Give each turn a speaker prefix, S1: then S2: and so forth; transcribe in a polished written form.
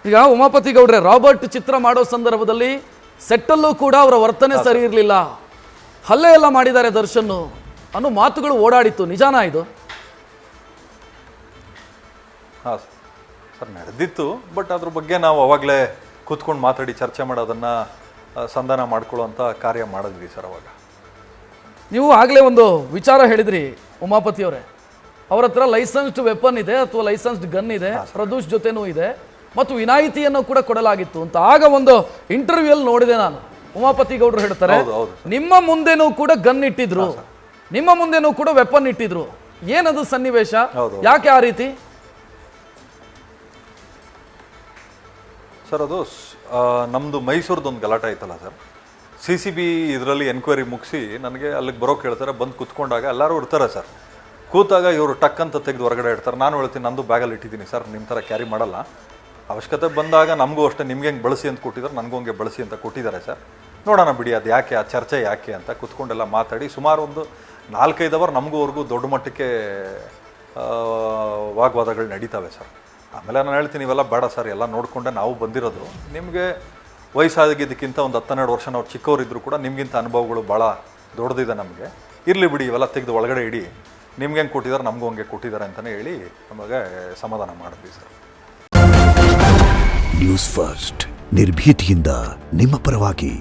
S1: ಈಗ ಉಮಾಪತಿ ಗೌಡ್ರೆ, ರಾಬರ್ಟ್ ಚಿತ್ರ ಮಾಡೋ ಸಂದರ್ಭದಲ್ಲಿ ಸೆಟ್ಟಲ್ಲೂ ಕೂಡ ಅವರ ವರ್ತನೆ ಸರಿ ಇರಲಿಲ್ಲ, ಹಲ್ಲೆ ಎಲ್ಲ ಮಾಡಿದ್ದಾರೆ ದರ್ಶನ್ ಅನ್ನೋ ಮಾತುಗಳು ಓಡಾಡಿತ್ತು, ನಿಜಾನಾ ಇದು?
S2: ಹಾಂ ಸರ್, ನಡೆದಿತ್ತು. ಬಟ್ ಅದ್ರ ಬಗ್ಗೆ ನಾವು ಅವಾಗಲೇ ಕೂತ್ಕೊಂಡು ಮಾತಾಡಿ ಚರ್ಚೆ ಮಾಡೋದನ್ನು ಸಂಧಾನ ಮಾಡ್ಕೊಳ್ಳೋಂಥ ಕಾರ್ಯ ಮಾಡಿದ್ವಿ ಸರ್. ಅವಾಗ
S1: ನೀವು ಆಗಲೇ ಒಂದು ವಿಚಾರ ಹೇಳಿದ್ರಿ ಉಮಾಪತಿ ಅವರೇ, ಅವ್ರ ಹತ್ರ ಲೈಸೆನ್ಸ್ಡ್ ವೆಪನ್ ಇದೆ ಅಥವಾ ಲೈಸೆನ್ಸ್ಡ್ ಗನ್ ಇದೆ, ಪ್ರದೂಷ್ ಜೊತೆನೂ ಇದೆ ಮತ್ತು ವಿನಾಯಿತಿಯನ್ನು ಕೂಡ ಕೊಡಲಾಗಿತ್ತು ಅಂತ. ಆಗ ಒಂದು ಇಂಟರ್ವ್ಯೂ ಅಲ್ಲಿ ನೋಡಿದೆ ನಾನು, ಉಮಾಪತಿ ಗೌಡರು ಹೇಳ್ತಾರೆ ನಿಮ್ಮ ಮುಂದೆನೂ ಕೂಡ ಗನ್ ಇಟ್ಟಿದ್ರು, ನಿಮ್ಮ ಮುಂದೆನೂ ಕೂಡ ವೆಪನ್ ಇಟ್ಟಿದ್ರು. ಏನದು ಸನ್ನಿವೇಶ, ಯಾಕೆ ಆ ರೀತಿ?
S2: ಸರ್, ಅದು ನಮ್ಮದು ಮೈಸೂರದೊಂದು ಗಲಾಟೆ ಆಯ್ತಲ್ಲ ಸರ್, CCB ಇದರಲ್ಲಿ ಎನ್ಕ್ವೈರಿ ಮುಗಿಸಿ ನನಗೆ ಅಲ್ಲಿಗೆ ಬರೋಕೆ ಹೇಳ್ತಾರೆ. ಬಂದು ಕೂತ್ಕೊಂಡಾಗ ಎಲ್ಲರೂ ಇರ್ತಾರೆ ಸರ್. ಕೂತಾಗ ಇವರು ಟಕ್ ಅಂತ ತೆಗೆದು ಹೊರಗಡೆ ಇಡ್ತಾರೆ. ನಾನು ಹೇಳ್ತೀನಿ ನಂದು ಬ್ಯಾಗಲ್ಲಿ ಇಟ್ಟಿದ್ದೀನಿ ಸರ್, ನಿಮ್ಮ ಥರ ಕ್ಯಾರಿ ಮಾಡಲ್ಲ, ಅವಶ್ಯಕತೆ ಬಂದಾಗ ನಮಗೂ ಅಷ್ಟೇ ನಿಮ್ಗೆ ಹೆಂಗೆ ಬಳಸಿ ಅಂತ ಕೊಟ್ಟಿದ್ದಾರೆ, ನನಗೂ ಹಂಗೆ ಬಳಸಿ ಅಂತ ಕೊಟ್ಟಿದ್ದಾರೆ ಸರ್. ನೋಡೋಣ ಬಿಡಿ, ಅದು ಯಾಕೆ ಆ ಚರ್ಚೆ ಯಾಕೆ ಅಂತ ಕೂತ್ಕೊಂಡೆಲ್ಲ ಮಾತಾಡಿ ಸುಮಾರು ಒಂದು 4-5 ಅವರ್ ನಮಗೂ ದೊಡ್ಡ ಮಟ್ಟಕ್ಕೆ ವಾಗ್ವಾದಗಳು ನಡೀತವೆ ಸರ್. ಆಮೇಲೆ ನಾನು ಹೇಳ್ತೀನಿ ಇವೆಲ್ಲ ಬೇಡ ಸರ್, ಎಲ್ಲ ನೋಡಿಕೊಂಡೆ ನಾವು ಬಂದಿರೋದು. ನಿಮಗೆ ವಯಸ್ಸಾಗಿದ್ದಕ್ಕಿಂತ ಒಂದು 10-12 ವರ್ಷ ನಾವು ಚಿಕ್ಕವರಿದ್ದರೂ ಕೂಡ ನಿಮಗಿಂತ ಅನುಭವಗಳು ಭಾಳ ದೊಡ್ಡದಿದೆ ನಮಗೆ. ಇರಲಿ ಬಿಡಿ, ಇವೆಲ್ಲ ತೆಗೆದು ಒಳಗಡೆ ಇಡಿ, ನಿಮ್ಗೆ ಹೆಂಗೆ ಕೊಟ್ಟಿದ್ದಾರೆ ನಮಗೂ ಹಂಗೆ ಕೊಟ್ಟಿದ್ದಾರೆ ಅಂತಲೇ ಹೇಳಿ ನಮಗೆ ಸಮಾಧಾನ ಮಾಡಿದ್ವಿ ಸರ್.
S3: ನ್ಯೂಸ್ ಫಸ್ಟ್, ನಿರ್ಭೀತಿಯಿಂದ ನಿಮ್ಮ ಪರವಾಗಿ.